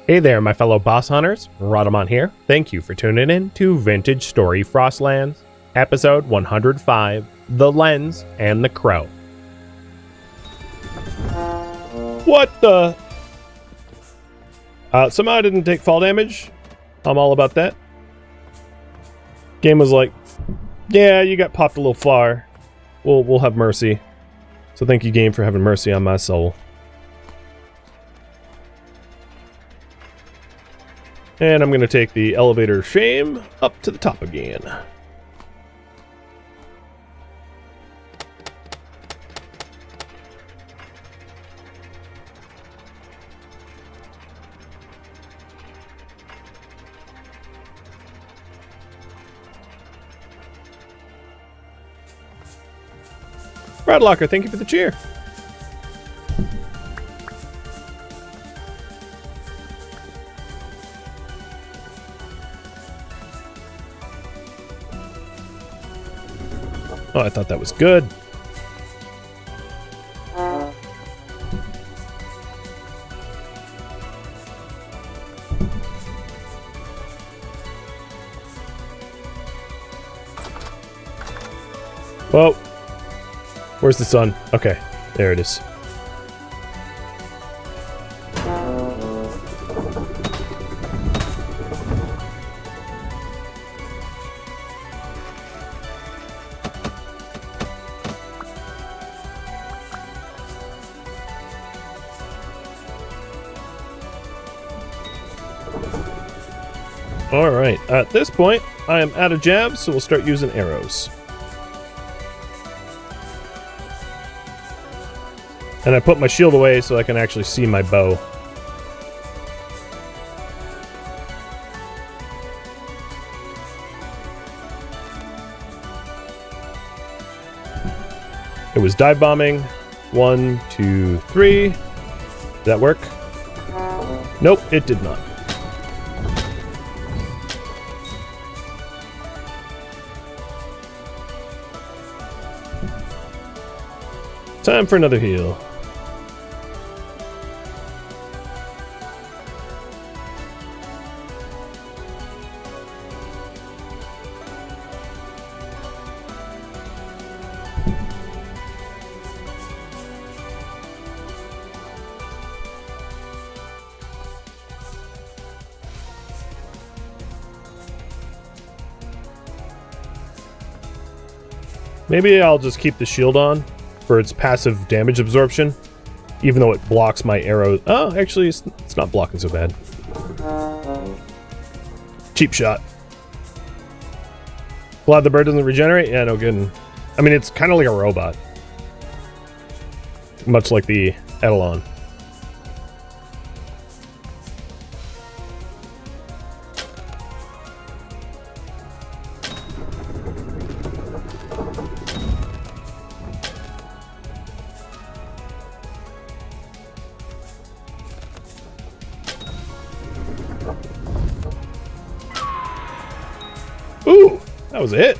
Hey there, my fellow boss hunters. Rhadamant here. Thank you for tuning in to Vintage Story Frostlands, episode 105, The Lens and the Crow. What the? Somehow I didn't take fall damage. I'm all about that. Game was like, yeah, you got popped a little far. We'll have mercy. So thank you, game, for having mercy on my soul. And I'm going to take the elevator of shame up to the top again. Radlocker, thank you for the cheer. Oh, I thought that was good. Whoa. Where's the sun? Okay, there it is. Alright, at this point, I am out of jabs, so we'll start using arrows. And I put my shield away so I can actually see my bow. It was dive bombing. 1, 2, 3. Did that work? Nope, it did not. Time for another heal. Maybe I'll just keep the shield on for its passive damage absorption, even though it blocks my arrows. Oh, actually, it's not blocking so bad. Cheap shot. Glad the bird doesn't regenerate? Yeah, no kidding. I mean, it's kind of like a robot. Much like the Eidolon. Ooh, that was it.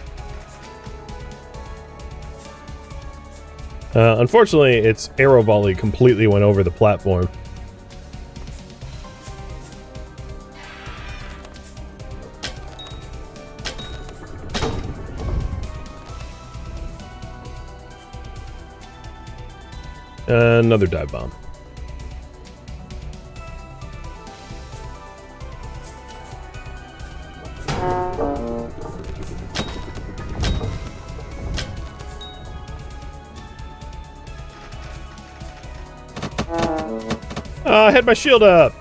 Unfortunately, its arrow volley completely went over the platform. Another dive bomb. I had my shield up.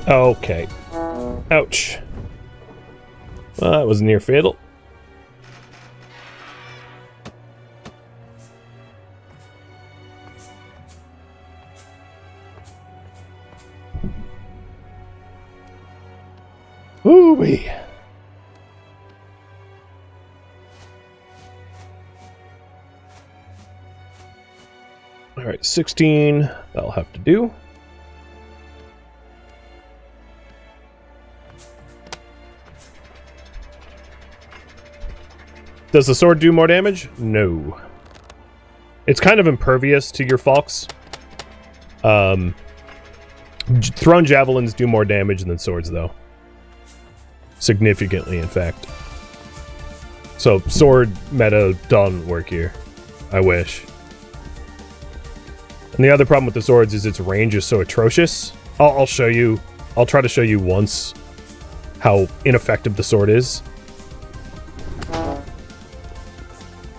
Okay. Ouch. Well, that was near fatal. Woo-wee. Alright, 16. That'll have to do. Does the sword do more damage? No. It's kind of impervious to your falks. Thrown javelins do more damage than swords, though. Significantly, in fact. So, sword meta doesn't work here. I wish. And the other problem with the swords is its range is so atrocious. I'll show you. I'll try to show you once how ineffective the sword is.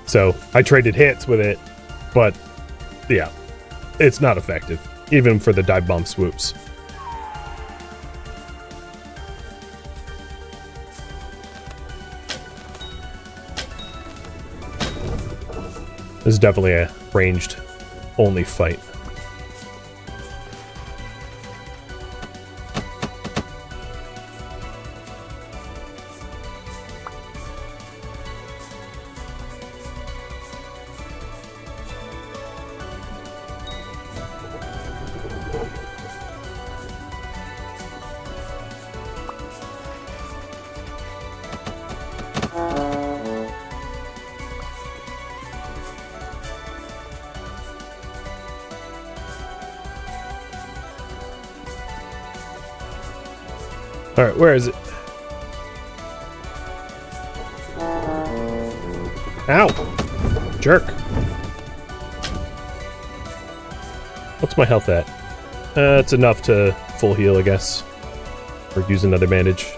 So, I traded hits with it, but yeah, it's not effective, even for the dive bomb swoops. This is definitely a ranged only fight. Alright, where is it? Ow! Jerk. What's my health at? It's enough to full heal, I guess. Or use another bandage.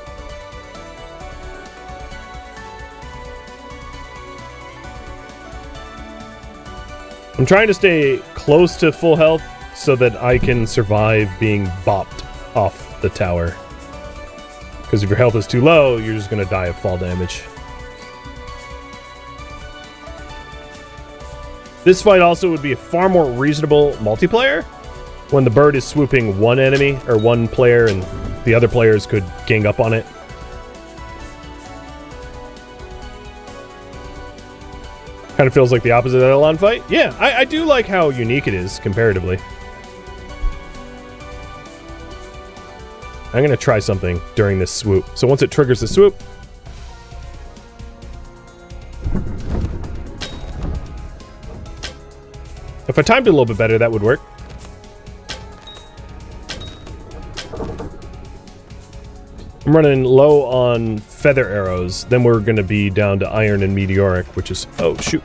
I'm trying to stay close to full health so that I can survive being bopped off the tower. Because if your health is too low, you're just going to die of fall damage. This fight also would be a far more reasonable multiplayer when the bird is swooping one enemy or one player and the other players could gang up on it. Kind of feels like the opposite of the Elan fight. Yeah, I do like how unique it is comparatively. I'm going to try something during this swoop. So once it triggers the swoop... If I timed it a little bit better, that would work. I'm running low on feather arrows. Then we're going to be down to iron and meteoric, which is... Oh, shoot.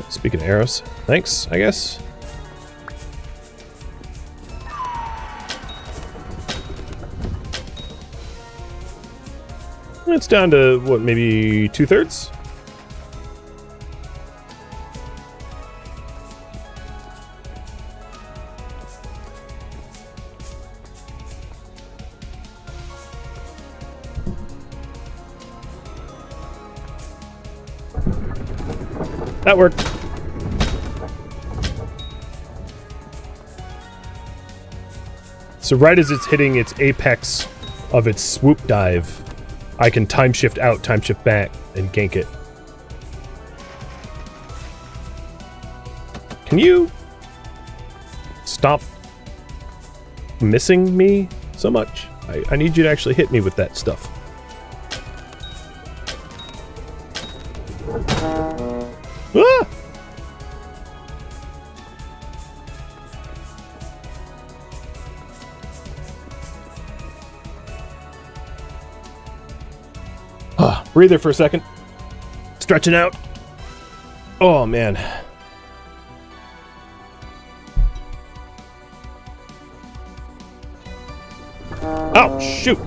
Speaking of arrows. Thanks, I guess. It's down to, what, maybe 2/3? That worked. So right as it's hitting its apex of its swoop dive, I can time shift out, time shift back, and gank it. Can you stop missing me so much? I need you to actually hit me with that stuff. Ah! Breather for a second. Stretching out. Oh, man. Oh, shoot.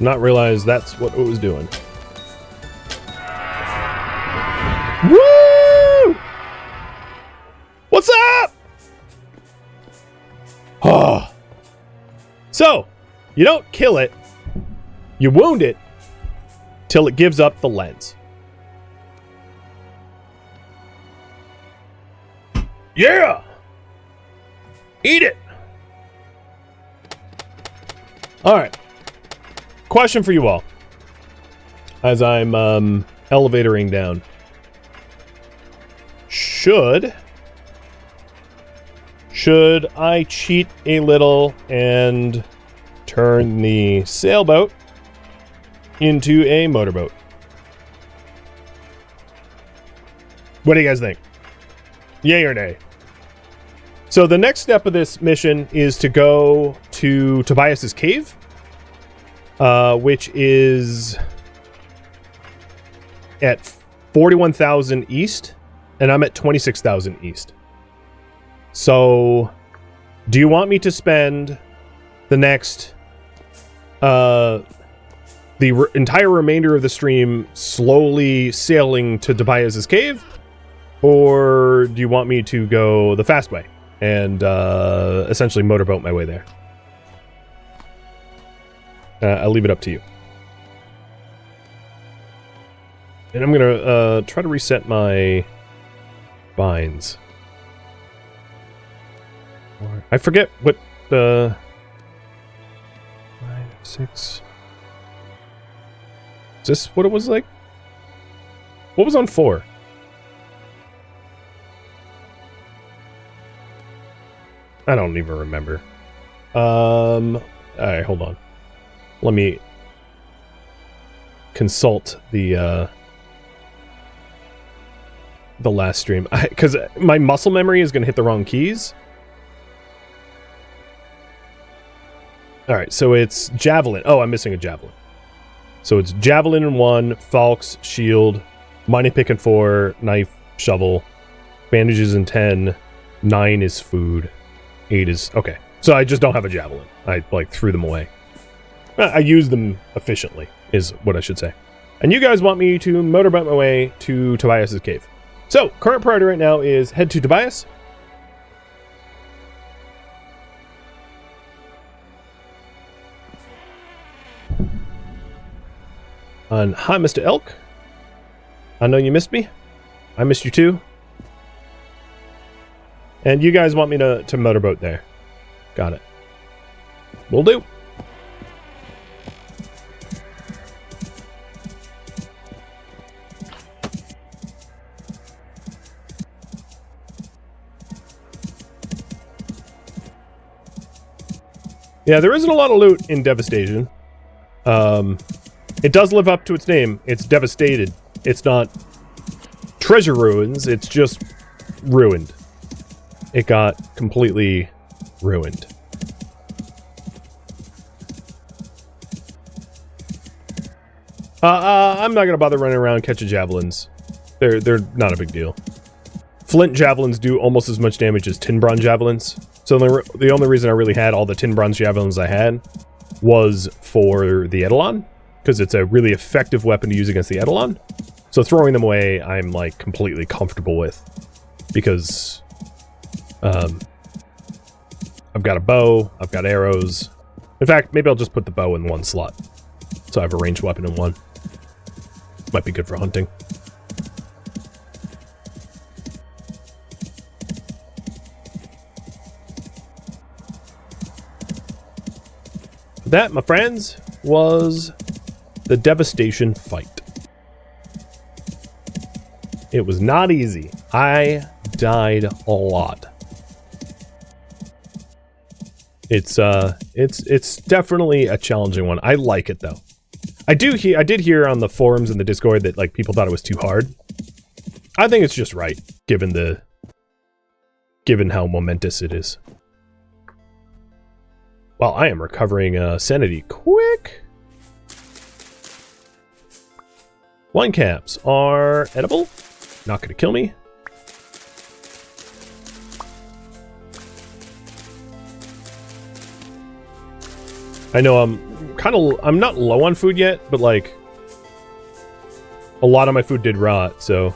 Not realize that's what it was doing. Woo! What's up? Oh. So, you don't kill it, you wound it, till it gives up the lens. Yeah! Eat it! Alright. Question for you all. as I'm elevatoring down. Should I cheat a little and turn the sailboat into a motorboat? What do you guys think? Yay or nay? So the next step of this mission is to go to Tobias's cave, which is at 41,000 east, and I'm at 26,000 east. So, do you want me to spend the next, entire remainder of the stream slowly sailing to Tobias's cave? Or do you want me to go the fast way and essentially motorboat my way there? I'll leave it up to you. And I'm going to try to reset my binds. I forget what the 5, 6. Is this what it was like? What was on 4? I don't even remember. Alright, hold on. Let me consult the last stream. Because my muscle memory is going to hit the wrong keys. Alright, so it's Javelin. Oh, I'm missing a Javelin. So it's Javelin in 1, Falx, Shield, Mining Pick in 4, Knife, Shovel, Bandages in 10, 9 is Food, 8 is... Okay, so I just don't have a Javelin. I, threw them away. I use them efficiently, is what I should say. And you guys want me to motorboat my way to Tobias's cave. So, current priority right now is head to Tobias. And hi, Mr. Elk. I know you missed me. I missed you too. And you guys want me to motorboat there. Got it. Will do. Yeah, there isn't a lot of loot in Devastation. It does live up to its name. It's devastated. It's not treasure ruins. It's just ruined. It got completely ruined. I'm not gonna bother running around catching javelins. They're not a big deal. Flint javelins do almost as much damage as tin bronze javelins. So the only reason I really had all the tin bronze javelins I had was for the Eidolon, because it's a really effective weapon to use against the Eidolon. So throwing them away, I'm like completely comfortable with, because I've got a bow, I've got arrows. In fact, maybe I'll just put the bow in one slot, so I have a ranged weapon in one. Might be good for hunting. That, my friends, was the Devastation fight. It was not easy. I died a lot. It's definitely a challenging one. I like it though. I did hear on the forums and the Discord that like people thought it was too hard. I think it's just right, given how momentous it is. Well, I am recovering sanity quick. Wine caps are edible. Not gonna kill me. I know I'm not low on food yet, but like a lot of my food did rot, so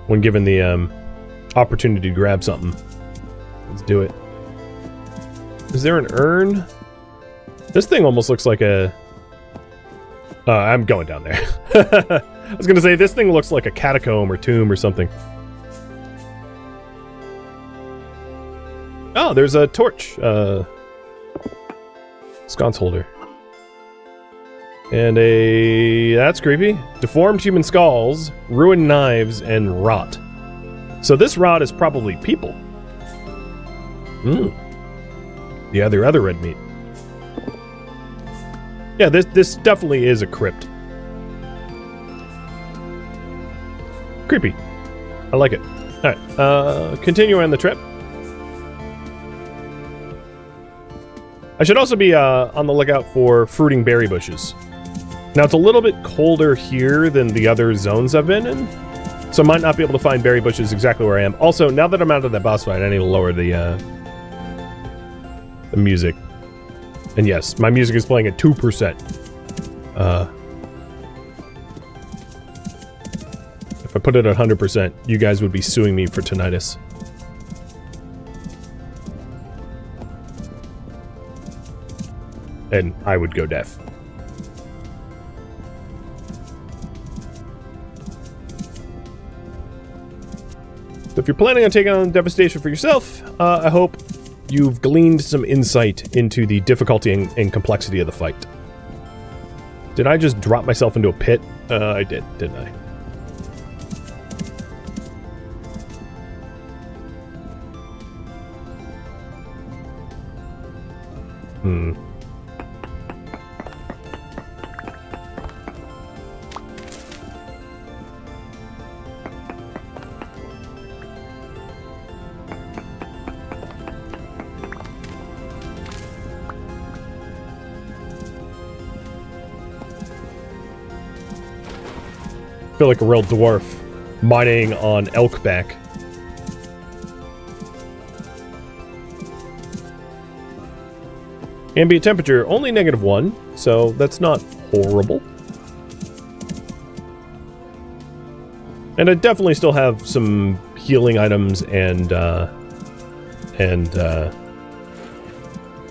when given the opportunity to grab something, let's do it. Is there an urn? This thing almost looks like a... I'm going down there. I was gonna say, this thing looks like a catacomb or tomb or something. Oh, there's a torch. Sconce holder. And that's creepy. Deformed human skulls, ruined knives, and rot. So this rot is probably people. The other red meat. Yeah, this definitely is a crypt. Creepy. I like it. Alright, continue on the trip. I should also be on the lookout for fruiting berry bushes. Now, it's a little bit colder here than the other zones I've been in, so I might not be able to find berry bushes exactly where I am. Also, now that I'm out of that boss fight, I need to lower the music. And yes, my music is playing at 2%. If I put it at 100%, you guys would be suing me for tinnitus. And I would go deaf. So if you're planning on taking on devastation for yourself, I hope you've gleaned some insight into the difficulty and complexity of the fight. Did I just drop myself into a pit? I did, didn't I? I feel like a real dwarf mining on Elkback. Ambient temperature only -1, so that's not horrible. And I definitely still have some healing items and the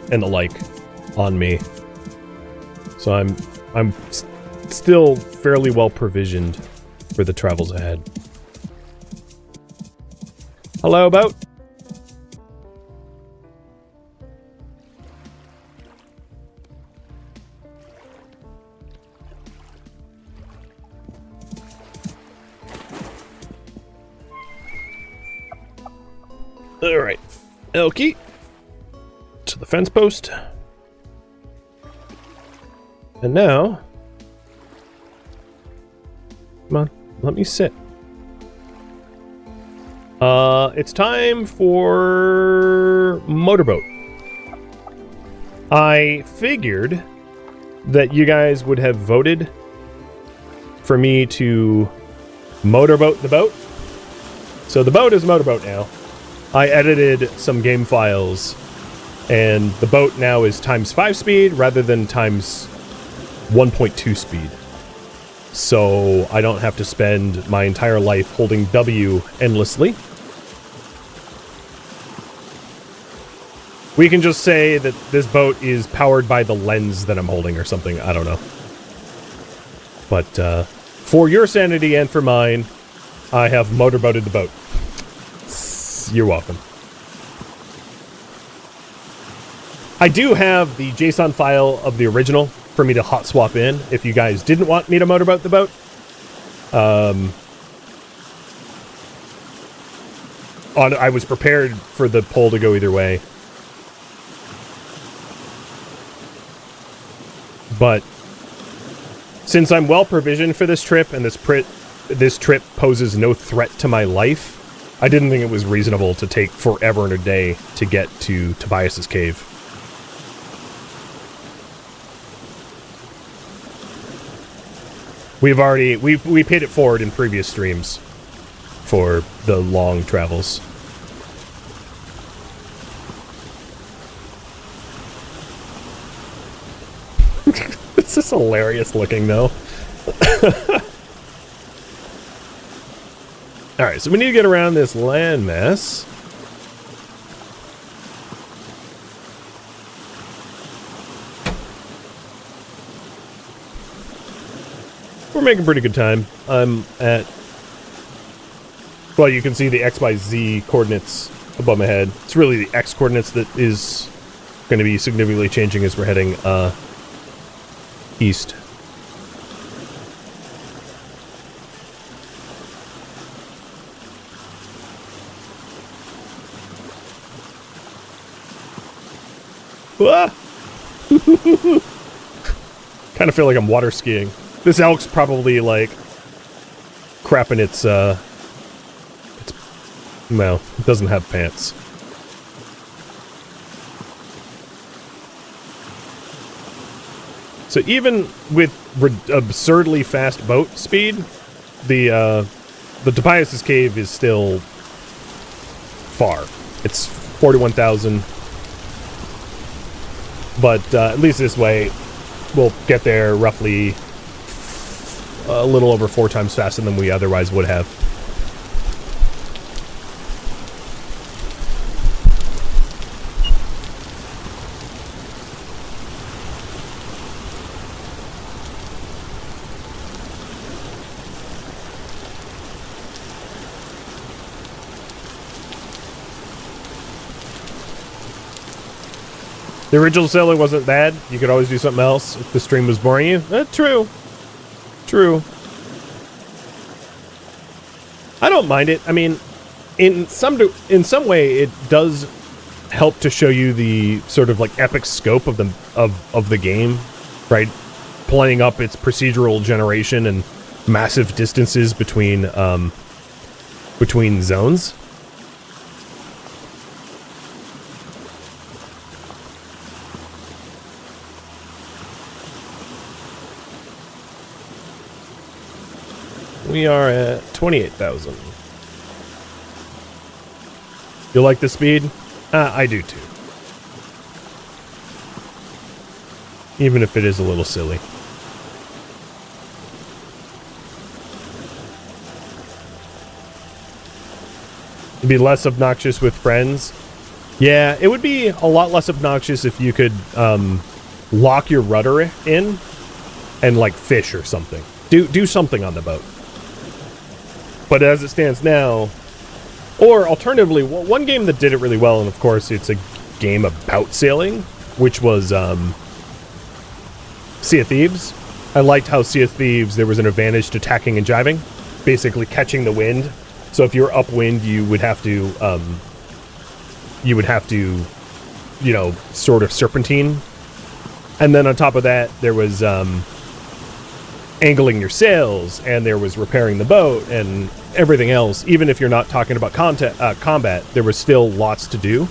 like on me. So I'm still fairly well provisioned for the travels ahead. Hello, boat. All right, Elky to the fence post, and now, come on, let me sit. It's time for motorboat. I figured that you guys would have voted for me to motorboat the boat. So the boat is motorboat now. I edited some game files, and the boat now is ×5 speed rather than ×1.2 speed. So I don't have to spend my entire life holding W endlessly. We can just say that this boat is powered by the lens that I'm holding or something. I don't know. But for your sanity and for mine, I have motorboated the boat. You're welcome. I do have the JSON file of the original for me to hot swap in if you guys didn't want me to motorboat the boat. I was prepared for the poll to go either way. But since I'm well provisioned for this trip and this trip poses no threat to my life, I didn't think it was reasonable to take forever and a day to get to Tobias's cave. We paid it forward in previous streams for the long travels. This is hilarious looking, though. Alright, so we need to get around this landmass. We're making pretty good time. I'm at... Well, you can see the X, Y, Z coordinates above my head. It's really the X coordinates that is going to be significantly changing as we're heading east. Ah! Kind of feel like I'm water skiing. This elk's probably like crapping its no, it doesn't have pants. So even with absurdly fast boat speed, the Tobias's Cave is still far. It's 41,000. But at least this way, we'll get there roughly a little over 4 times faster than we otherwise would have. The original sailing wasn't bad. You could always do something else if the stream was boring you. True. True. I don't mind it. I mean, in some way, it does help to show you the sort of like epic scope of the game, right? Playing up its procedural generation and massive distances between zones. We are at 28,000. You like the speed? I do too. Even if it is a little silly. It'd be less obnoxious with friends. Yeah, it would be a lot less obnoxious if you could lock your rudder in and like fish or something. Do something on the boat. But as it stands now, or alternatively, one game that did it really well, and of course it's a game about sailing, which was Sea of Thieves. I liked how Sea of Thieves, there was an advantage to tacking and jiving, basically catching the wind. So if you're upwind, you would have to, you know, sort of serpentine. And then on top of that, there was angling your sails, and there was repairing the boat, and everything else. Even if you're not talking about combat, there was still lots to do.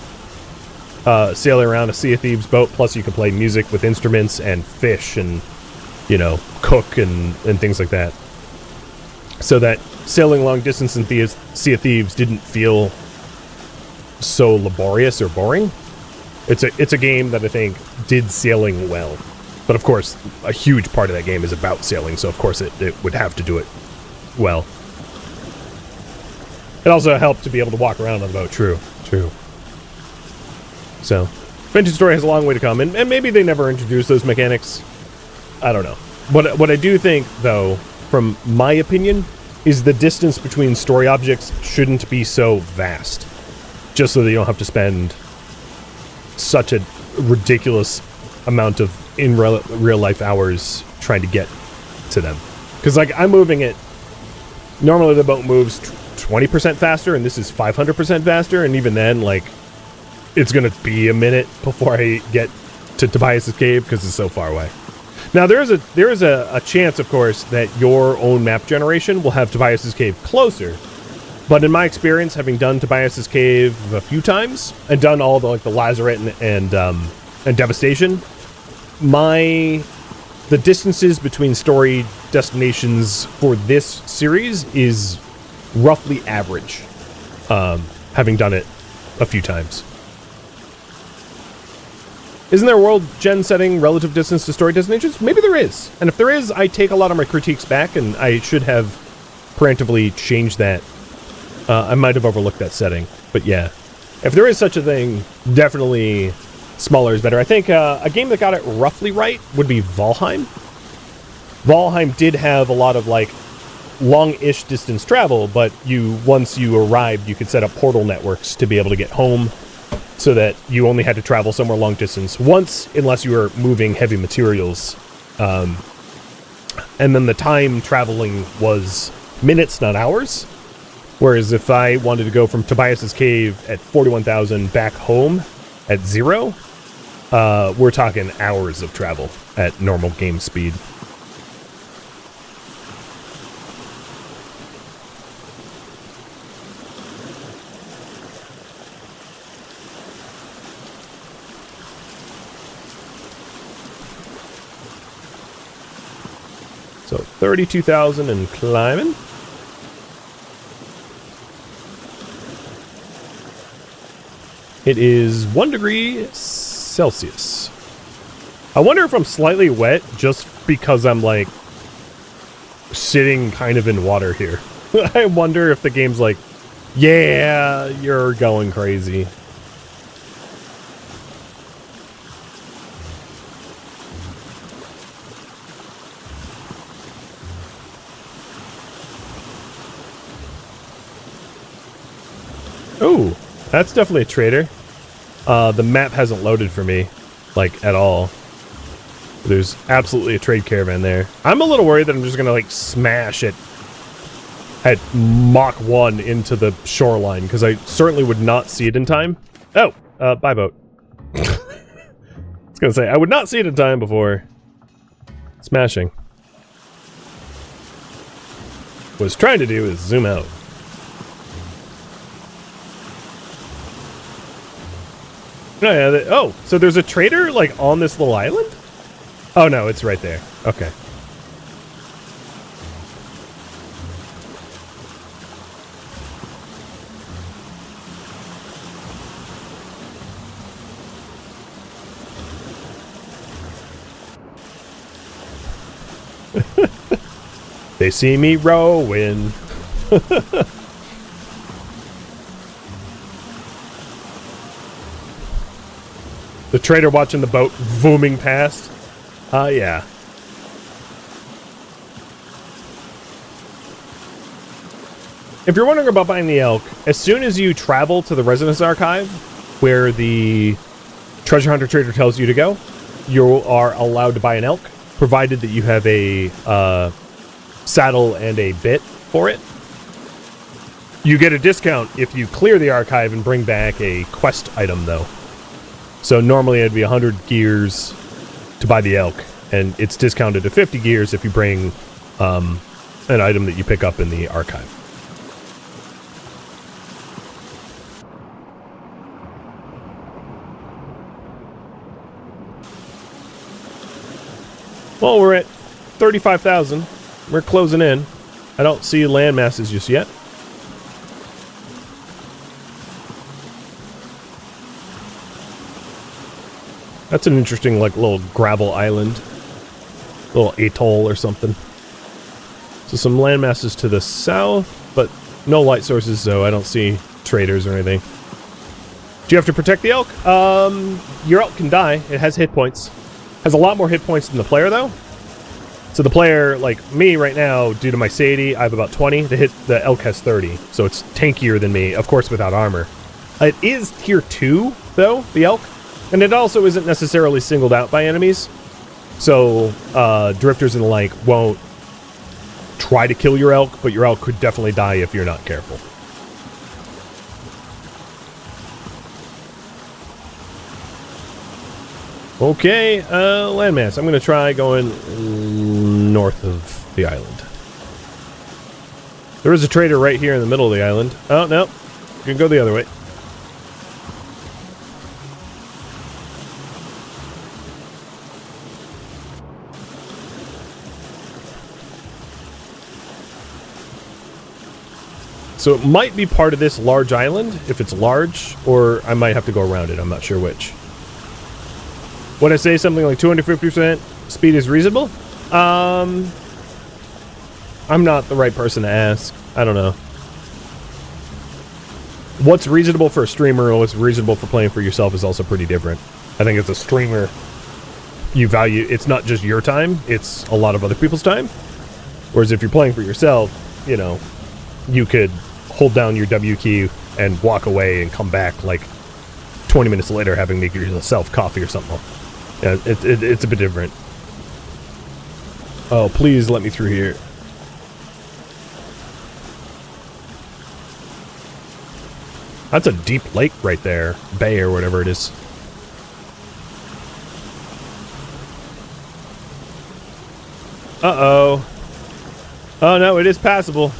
Sailing around a Sea of Thieves boat, plus you can play music with instruments and fish and, you know, cook and things like that. So that sailing long distance in Sea of Thieves didn't feel so laborious or boring. It's a game that I think did sailing well. But of course, a huge part of that game is about sailing, so of course it would have to do it well. It also helped to be able to walk around on the boat. True. So, Vintage Story has a long way to come, and maybe they never introduced those mechanics. I don't know. What I do think, though, from my opinion, is the distance between story objects shouldn't be so vast. Just so that you don't have to spend such a ridiculous amount of in real life hours trying to get to them. Because like I'm moving it, normally the boat moves 20% faster, and this is 500% faster, and even then, like, it's gonna be a minute before I get to Tobias's Cave because it's so far away. Now there is a chance, of course, that your own map generation will have Tobias's Cave closer. But in my experience, having done Tobias's Cave a few times and done all the like the Lazaret and Devastation, the distances between story destinations for this series is roughly average, having done it a few times. Isn't there a world gen setting relative distance to story destinations? Maybe there is. And if there is, I take a lot of my critiques back, and I should have preemptively changed that. I might have overlooked that setting. But yeah, if there is such a thing, definitely smaller is better. I think a game that got it roughly right would be Valheim. Valheim did have a lot of like long-ish distance travel, but once you arrived, you could set up portal networks to be able to get home, so that you only had to travel somewhere long distance once, unless you were moving heavy materials. And then the time traveling was minutes, not hours. Whereas if I wanted to go from Tobias's Cave at 41,000 back home at 0, we're talking hours of travel at normal game speed. So 32,000 and climbing. It is 1 degree Celsius. I wonder if I'm slightly wet just because I'm like sitting kind of in water here. I wonder if the game's like, yeah, you're going crazy. Oh, that's definitely a trader. The map hasn't loaded for me, like, at all. There's absolutely a trade caravan there. I'm a little worried that I'm just gonna, like, smash it at Mach 1 into the shoreline, because I certainly would not see it in time. Oh, bye boat. I was gonna say, I would not see it in time before smashing. What I was trying to do is zoom out. Oh, yeah, oh, so there's a trader, like, on this little island? Oh, no, it's right there. Okay. They see me rowing. The trader watching the boat booming past. Yeah. If you're wondering about buying the elk, as soon as you travel to the Residence Archive, where the treasure hunter trader tells you to go, you are allowed to buy an elk, provided that you have a saddle and a bit for it. You get a discount if you clear the archive and bring back a quest item, though. So normally it'd be 100 gears to buy the elk, and it's discounted to 50 gears if you bring an item that you pick up in the archive. Well, we're at 35,000. We're closing in. I don't see land masses just yet. That's an interesting, like, little gravel island. Little atoll or something. So some land masses to the south, but no light sources, so I don't see traders or anything. Do you have to protect the elk? Your elk can die. It has hit points. Has a lot more hit points than the player, though. So the player, like me right now, due to my satiety, I have about 20. The elk has 30, so it's tankier than me, of course, without armor. It is tier 2, though, the elk. And it also isn't necessarily singled out by enemies. So, drifters and the like won't try to kill your elk, but your elk could definitely die if you're not careful. Okay, landmass. I'm going to try going north of the island. There is a trader right here in the middle of the island. Oh, no. You can go the other way. So it might be part of this large island, if it's large, or I might have to go around it. I'm not sure which. Would I say something like 250% speed is reasonable? I'm not the right person to ask. I don't know. What's reasonable for a streamer and what's reasonable for playing for yourself is also pretty different. I think as a streamer, you value, it's not just your time, it's a lot of other people's time. Whereas if you're playing for yourself, you know, you could hold down your W key and walk away and come back like 20 minutes later having made yourself coffee or something. Yeah, it's a bit different. Oh, please let me through here. That's a deep lake right there. Bay or whatever it is. Uh-oh. Oh, no, it is passable.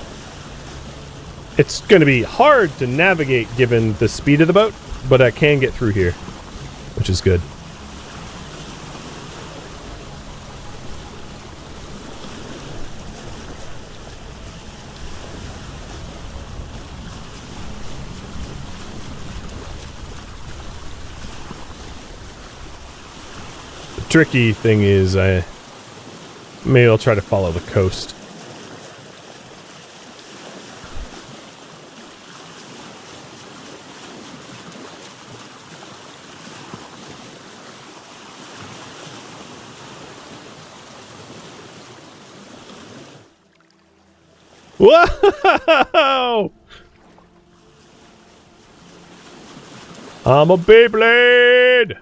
It's going to be hard to navigate given the speed of the boat, but I can get through here, which is good. The tricky thing is maybe I'll try to follow the coast. Whoa! I'm a Beyblade!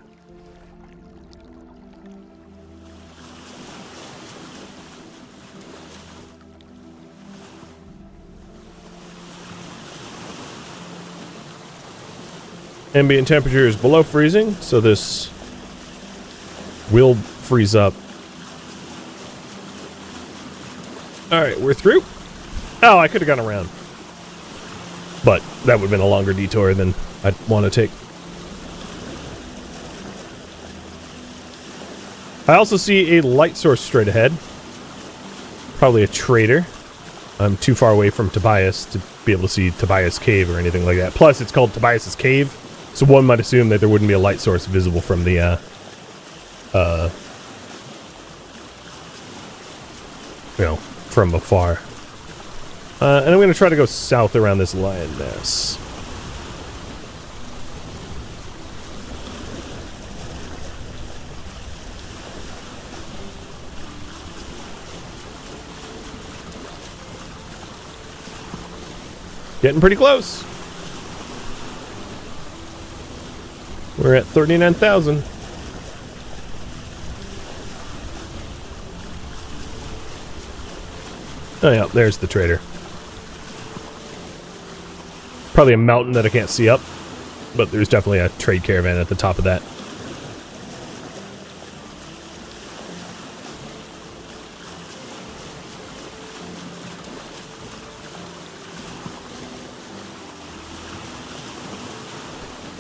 Ambient temperature is below freezing, so this will freeze up. Alright, we're through. Oh, I could have gone around. But that would have been a longer detour than I'd want to take. I also see a light source straight ahead. Probably a trader. I'm too far away from Tobias to be able to see Tobias' cave or anything like that. Plus, it's called Tobias' cave, so one might assume that there wouldn't be a light source visible from the, from afar. And I'm going to try to go south around this lioness. Getting pretty close. We're at 39,000. Oh yeah, there's the trader. Probably a mountain that I can't see up, but there's definitely a trade caravan at the top of that.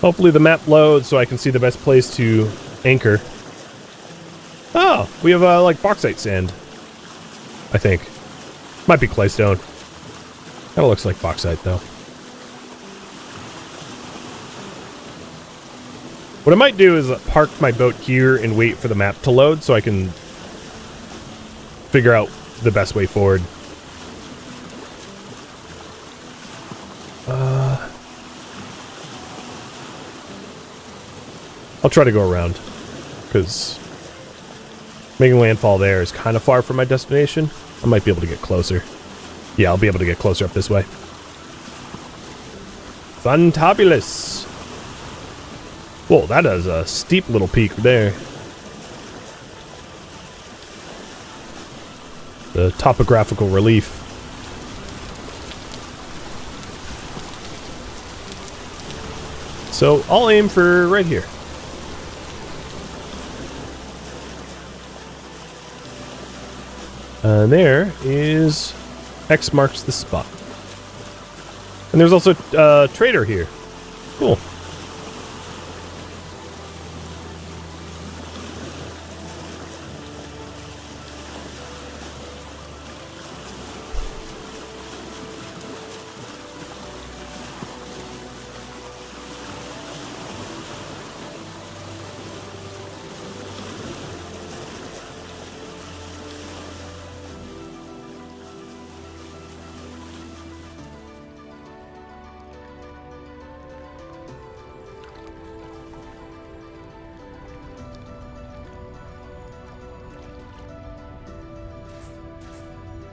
Hopefully the map loads so I can see the best place to anchor. Oh, we have like bauxite sand, I think. Might be claystone. Kinda looks like bauxite though. What I might do is park my boat here and wait for the map to load so I can figure out the best way forward. I'll try to go around, because making landfall there is kind of far from my destination. I might be able to get closer. Yeah, I'll be able to get closer up this way. Fantabulous! Whoa, that is a steep little peak there. The topographical relief. So, I'll aim for right here. There is X marks the spot. And there's also a trader here. Cool.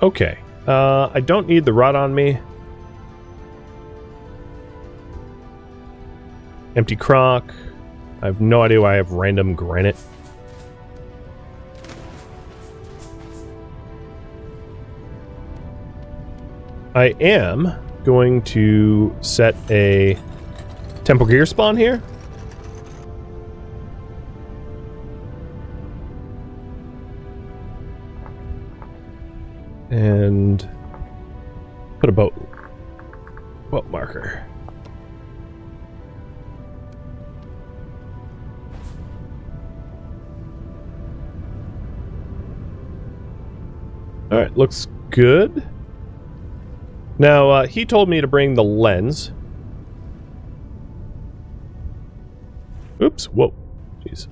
Okay, I don't need the rod on me. Empty crock. I have no idea why I have random granite. I am going to set a temple gear spawn here. And put a boat marker. All right, looks good. Now, he told me to bring the lens. Oops, whoa, jeez.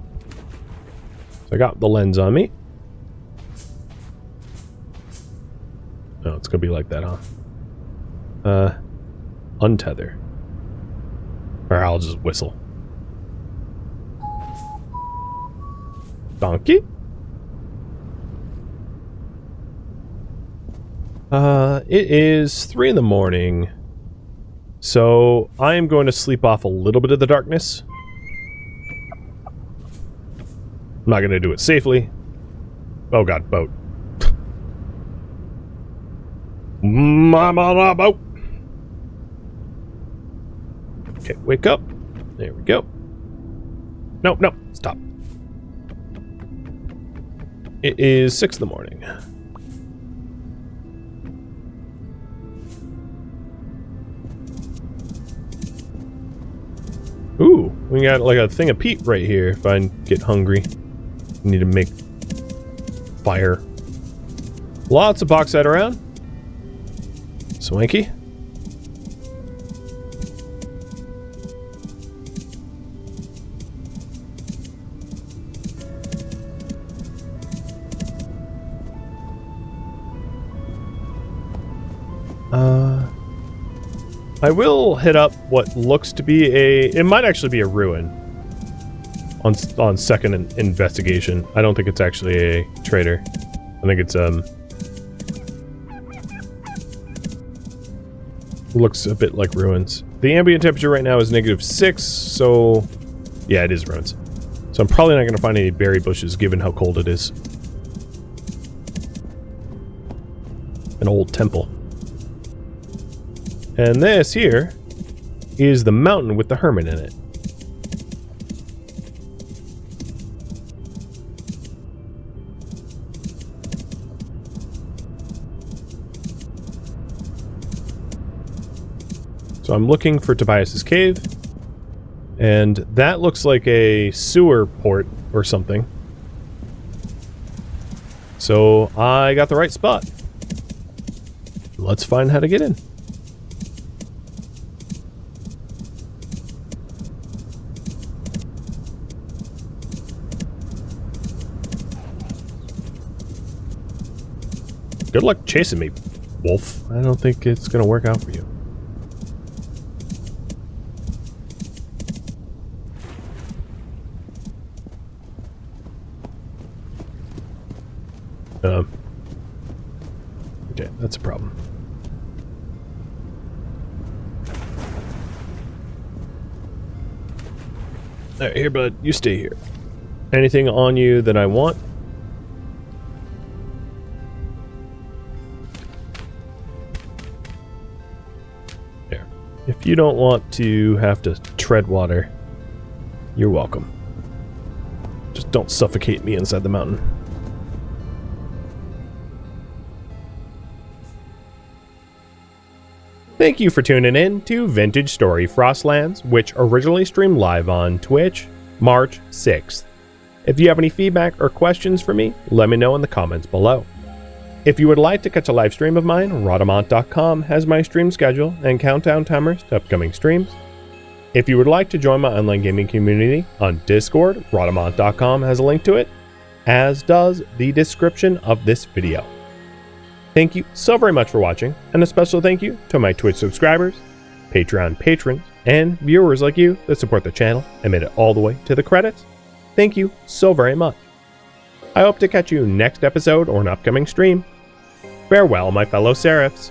So I got the lens on me. Oh, it's gonna be like that, huh? Untether. Or I'll just whistle. Donkey? It is 3 in the morning. So I am going to sleep off a little bit of the darkness. I'm not going to do it safely. Oh god, boat. I'm on a boat. Okay, wake up. There we go. No, no, stop. It is 6 in the morning. Ooh, we got like a thing of peat right here if I get hungry. Need to make fire. Lots of bauxite around. Swanky. I will hit up what looks to be it might actually be a ruin on second investigation. I don't think it's actually a trader. I think it's looks a bit like ruins. The ambient temperature right now is -6, so yeah, it is ruins. So I'm probably not going to find any berry bushes given how cold it is. An old temple. And this here is the mountain with the hermit in it. So I'm looking for Tobias's cave, and that looks like a sewer port or something. So I got the right spot. Let's find how to get in. Good luck chasing me, wolf. I don't think it's gonna work out for you. Okay, that's a problem. Alright, here, bud. You stay here. Anything on you that I want? There. If you don't want to have to tread water, you're welcome. Just don't suffocate me inside the mountain. Thank you for tuning in to Vintage Story Frostlands, which originally streamed live on Twitch, March 6th. If you have any feedback or questions for me, let me know in the comments below. If you would like to catch a live stream of mine, Rhadamant.com has my stream schedule and countdown timers to upcoming streams. If you would like to join my online gaming community on Discord, Rhadamant.com has a link to it, as does the description of this video. Thank you so very much for watching, and a special thank you to my Twitch subscribers, Patreon patrons, and viewers like you that support the channel and made it all the way to the credits. Thank you so very much. I hope to catch you next episode or an upcoming stream. Farewell, my fellow Seraphs.